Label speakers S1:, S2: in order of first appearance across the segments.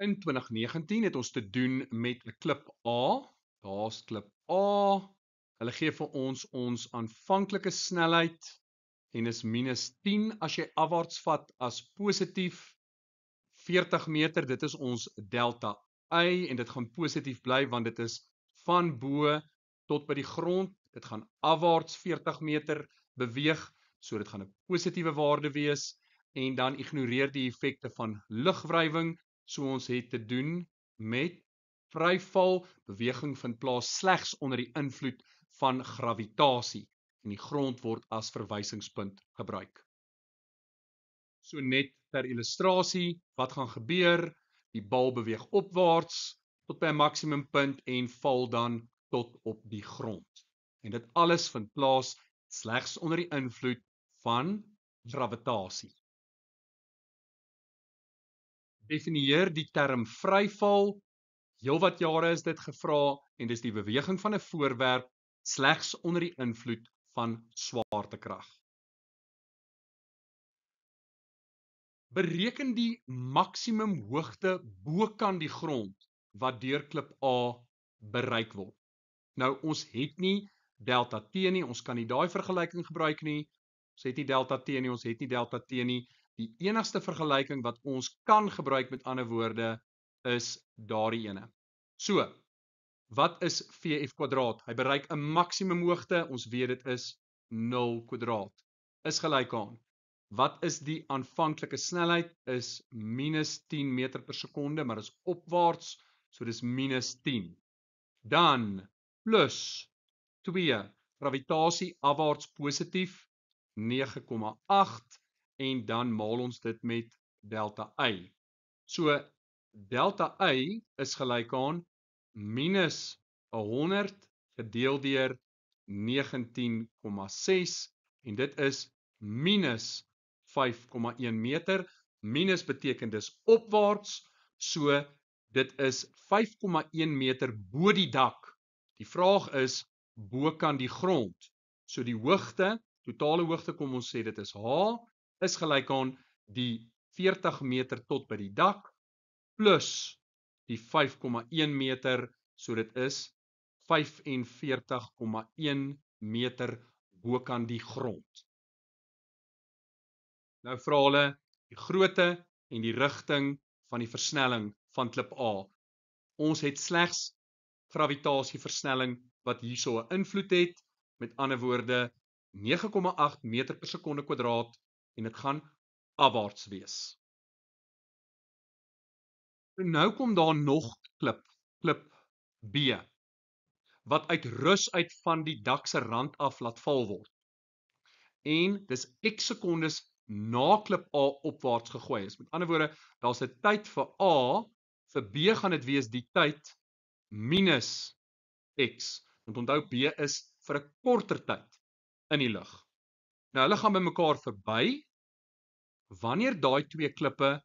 S1: In 2019 het ons te doen met 'n klip A. Daar's klip A. Hulle gee vir ons aanvanklike snelheid en is -10 as jy afwaarts vat as positief 40 meter. Dit is ons delta Y en dit gaan positief bly want dit is van bo tot by die grond. Dit gaan afwaarts 40 meter beweeg, so dit gaan 'n positiewe waarde wees en dan ignoreer die effekte van lugwrywing. So ons het te doen met vryval. Beweging vind plaas slegs onder die invloed van gravitasie en die grond word as verwysingspunt gebruik. So net ter illustrasie, wat gaan gebeur? Die bal beweeg opwaarts tot by 'n maksimumpunt en val dan tot op die grond. En dit alles vind plaas slegs onder die invloed van gravitasie. Definieer die term vryval. Heelwat jare is dit gevra en dis die beweging van 'n voorwerp slegs onder die invloed van swaartekrag. Bereken die maksimum hoogte bokant die grond wat deur klip A bereik word. Nou ons het nie delta T nie, ons kan nie daai vergelyking gebruik nie. Ons het nie delta T nie, ons het nie delta T nie. Die enigste vergelyking wat ons kan gebruik met ander woorde is daardie ene. So, wat is VF kwadraat? Hy bereik 'n maksimum hoogte, ons weet dit is 0 kwadraat. Is gelyk aan. Wat is die aanvanklike snelheid? Is -10 meter per sekonde, maar is opwaarts, so dis -10. Dan plus 2, gravitasie afwaarts positief 9,8 en dan maal ons dit met delta Y. So delta Y is gelyk aan -100 gedeel deur 19,6 en dit is -5,1 meter. Minus beteken dis opwaarts, so dit is 5,1 meter bo die dak. Die vraag is bokant die grond. So die hoogte, totale hoogte, kom ons sê dit is H, is gelyk aan die 40 meter tot by die dak plus die 5,1 meter, so dit is 45,1 meter bokant die grond. Nou vra hulle die grootte en die rigting van die versnelling van klip A. Ons het slegs gravitasieversnelling wat hierso 'n invloed het, met ander woorde 9,8 meter per sekonde kwadraat en dit gaan afwaarts wees. Nou kom daar nog klip B, wat uit rus uit van die dak se rand af laat val word. En dis x sekondes na klip A opwaarts gegooi is. Met ander woorde, daar's 'n tyd vir A, vir B gaan dit wees die tyd minus x. Want onthou B is vir 'n korter tyd in die lug. Nou hulle gaan by mekaar verby wanneer daai twee klippe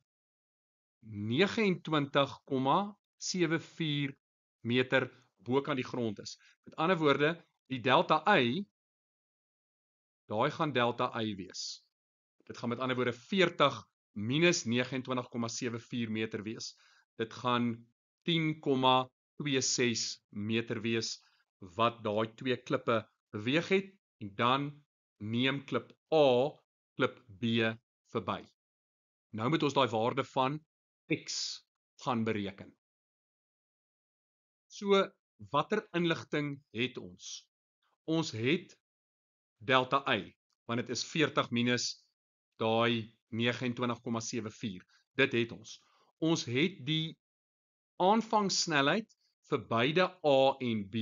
S1: 29,74 meter bokant die grond is. Met ander woorde, die delta Y, daai gaan delta Y wees. Dit gaan met ander woorde 40 minus 29,74 meter wees. Dit gaan 10,26 meter wees wat daai twee klippe beweeg het en dan neem klip A klip B verby. Nou moet ons daai waarde van x gaan bereken. So, watter inligting het ons? Ons het delta Y, want dit is 40 minus daai 29,74. Dit het ons. Ons het die aanvangssnelheid vir beide A en B.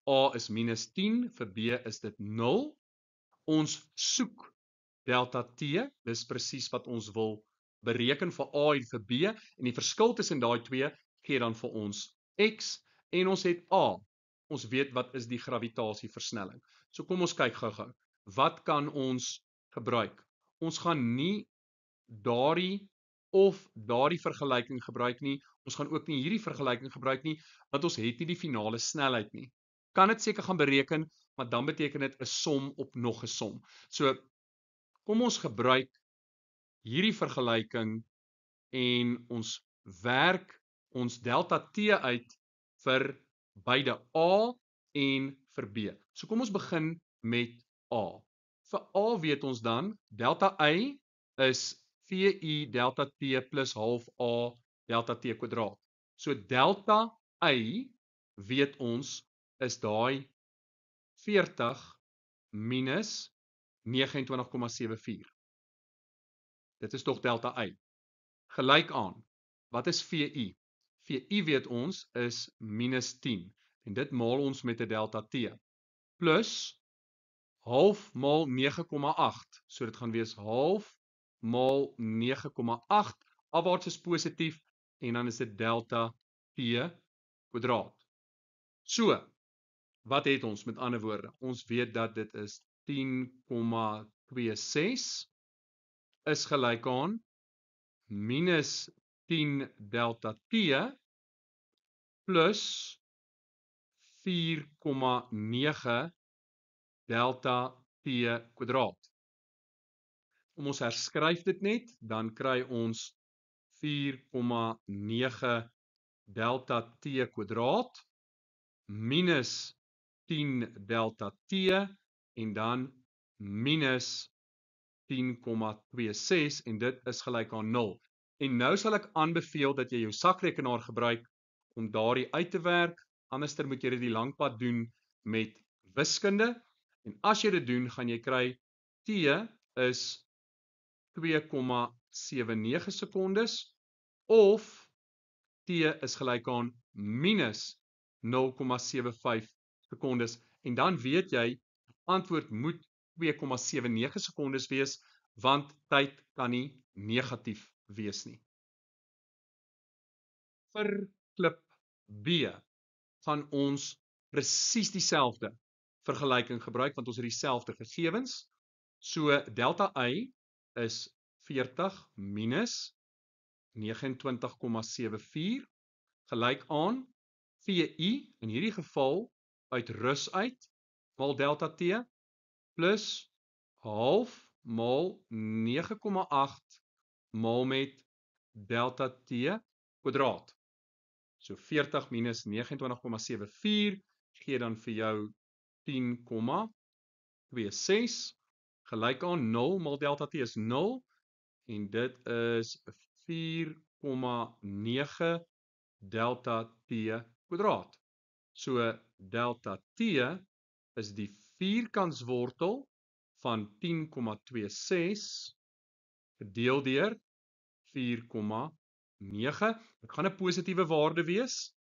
S1: A is -10, vir B is dit 0. Ons soek delta T, dis presies wat ons wil bereken vir A en vir B, en die verskil tussen daai twee gee dan vir ons x, en ons het A. Ons weet wat is die gravitasieversnelling. So kom ons kyk gou-gou. Wat kan ons gebruik? Ons gaan nie daardie vergelyking gebruik nie. Ons gaan ook nie hierdie vergelyking gebruik nie, want ons het nie die finale snelheid nie. Kan dit seker gaan bereken, maar dan beteken dit 'n som op nog 'n som. So kom ons gebruik hierdie vergelyking en ons werk ons delta T uit vir beide A en vir B. So kom ons begin met A. Vir A weet ons dan, delta Y is VI delta T plus half A delta T kwadraat. So delta Y weet ons is daai 40 minus 29,74. Dit is tog delta Y. Gelyk aan, wat is VI? VI weet ons is minus 10. En dit maal ons met 'n delta T. Plus half maal 9,8. So dit gaan wees half maal 9,8. Afwaarts is positief en dan is dit delta T kwadraat. So, wat het ons met ander woorde? Ons weet dat dit is 10,26 is gelyk aan minus 10 delta T plus 4,9 delta T kwadraat. Om ons herskryf dit net, dan kry ons 4,9 delta T kwadraat minus 10 delta T en dan minus 10,26 en dit is gelyk aan 0. En nou sal ek aanbeveel dat jy jou sakrekenaar gebruik om daardie uit te werk, anderster moet jy dit die langpad doen met wiskunde, en as jy dit doen, gaan jy kry T is 2,79 sekondes, of T is gelyk aan minus 0,75 sekondes, en dan weet jy, antwoord moet 2,79 sekondes wees, want tyd kan nie negatief wees nie. Vir klip B gaan ons presies dieselfde vergelyking gebruik, want ons het dieselfde gegevens. So delta Y is 40 minus 29,74 gelyk aan VI, in hierdie geval uit rus uit, maal delta T, plus half maal 9,8 maal met delta T kwadraat. So 40 minus 29,74 gee dan vir jou 10,26 gelyk aan 0 maal delta T is 0 en dit is 4,9 delta T kwadraat. So delta T is die vierkantswortel van 10,26 gedeel deur 4,9. Dit gaan 'n positiewe waarde wees,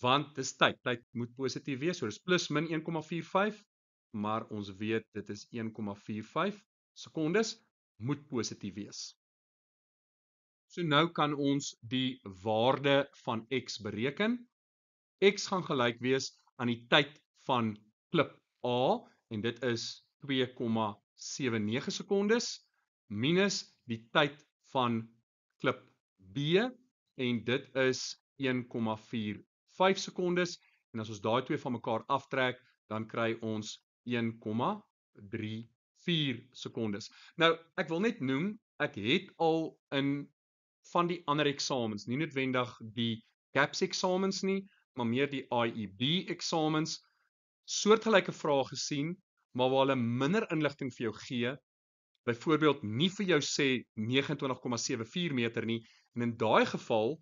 S1: want dis tyd. Tyd moet positief wees, so dis plus min 1,45, maar ons weet dit is 1,45 sekondes, moet positief wees. So nou kan ons die waarde van X bereken. X gaan gelyk wees aan die tyd van klip A, en dit is 2,79 sekondes, minus die tyd van klip B, en dit is 1,45 sekondes, en as ons daai twee van mekaar aftrek, dan kry ons 1,34 sekondes. Nou, ek wil net noem, ek het al in van die ander eksamens, nie noodwendig die CAPS eksamens nie, maar meer die IEB eksamens, soortgelyke vrae gesien, maar waar hulle minder inligting vir jou gee, byvoorbeeld nie vir jou sê 29,74 meter nie, en in daai geval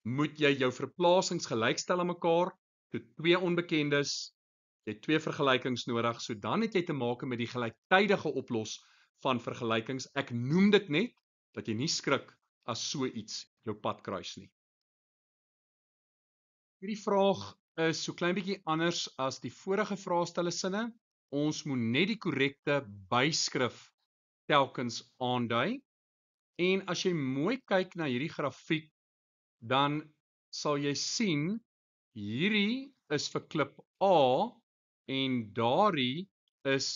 S1: moet jy jou verplasings gelykstel aan mekaar, toe twee onbekendes, jy het twee vergelykings nodig, so dan het jy te maak met die gelyktydige oplos van vergelykings. Ek noem dit net, dat jy nie skrik as so iets jou pad kruis nie. Hierdie vraag is so klein bietjie anders as die vorige vraestelle sinne. Ons moet net die korrekte byskrif telkens aandui. En as jy mooi kyk na hierdie grafiek, dan sal jy sien, hierdie is vir klip A, en daardie is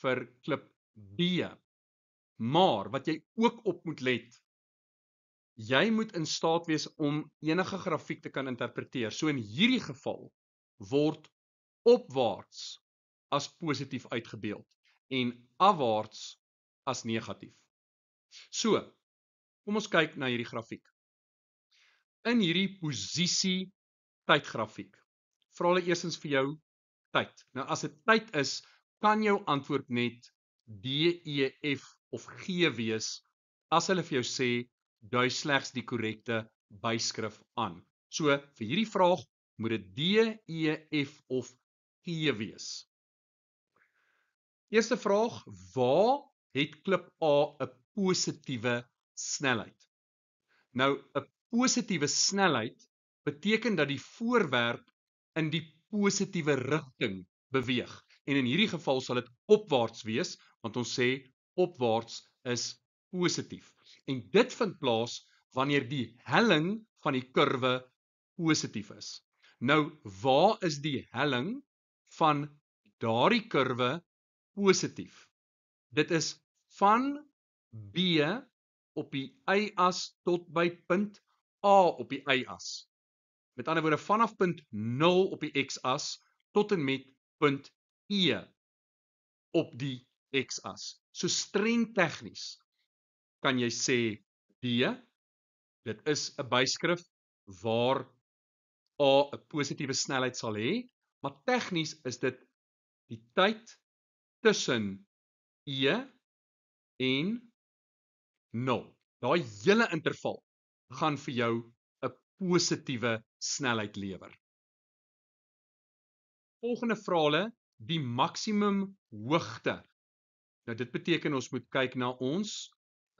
S1: vir klip B. Maar, wat jy ook op moet let, jy moet in staat wees om enige grafiek te kan interpreteer. So in hierdie geval, word opwaarts as positief uitgebeeld, en afwaarts as negatief. So, kom ons kyk na hierdie grafiek. in hierdie posisie tydgrafiek. Vra hulle eerstens vir jou tyd. Nou as dit tyd is, kan jou antwoord net D, E, F of G wees as hulle vir jou sê dui slegs die korrekte byskrif aan. So vir hierdie vraag moet dit D, E, F of G wees. Eerste vraag, waar het klip A 'n positiewe snelheid? Nou 'n positiewe snelheid beteken dat die voorwerp in die positiewe rigting beweeg. En in hierdie geval sal dit opwaarts wees, want ons sê opwaarts is positief. En dit vind plaas wanneer die helling van die kurwe positief is. Nou, waar is die helling van daardie kurwe positief? Dit is van B op die y-as tot by punt A op die y-as. Met ander woorde, vanaf punt 0 op die x-as tot en met punt E op die x-as. So streng tegnies kan jy sê D, dit is 'n byskrif waar A 'n positiewe snelheid sal hê, maar tegnies is dit die tyd tussen E en 0. Daai hele interval gaan vir jou 'n positiewe snelheid lewer. Volgende vra hulle die maksimum hoogte. Nou dit beteken ons moet kyk na ons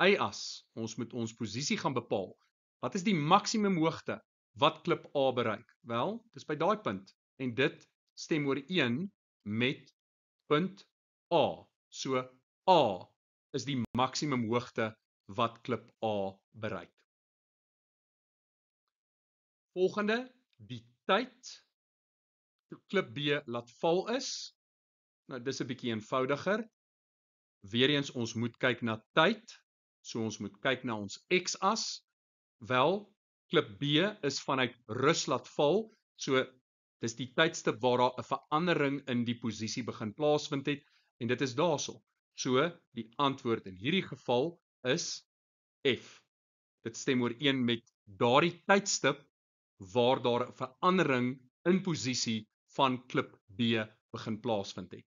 S1: y-as. Ons moet ons posisie gaan bepaal. Wat is die maksimum hoogte wat klip A bereik? Wel, dis by daai punt en dit stem ooreen met punt A. So A is die maksimum hoogte wat klip A bereik. Volgende, die tyd toe klip B laat val is. Nou dis 'n bietjie eenvoudiger. Weereens ons moet kyk na tyd, so ons moet kyk na ons x-as. Wel, klip B is vanuit rus laat val, so dis die tydstip waar daar 'n verandering in die posisie begin plaasvind het en dit is daarso. So die antwoord in hierdie geval is F. Dit stem ooreen met daardie tydstip waar daar 'n verandering in posisie van klip B begin plaasvind het.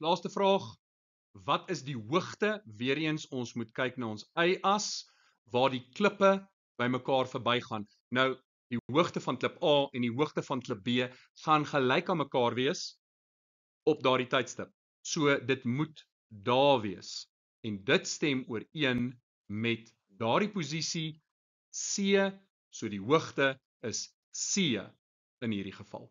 S1: Laaste vraag, wat is die hoogte? Weereens ons moet kyk na ons y-as waar die klippe bymekaar verbygaan. Nou die hoogte van klip A en die hoogte van klip B gaan gelyk aan mekaar wees op daardie tydstip. So dit moet daar wees. En dit stem ooreen met daardie posisie C, so die hoogte is C in hierdie geval.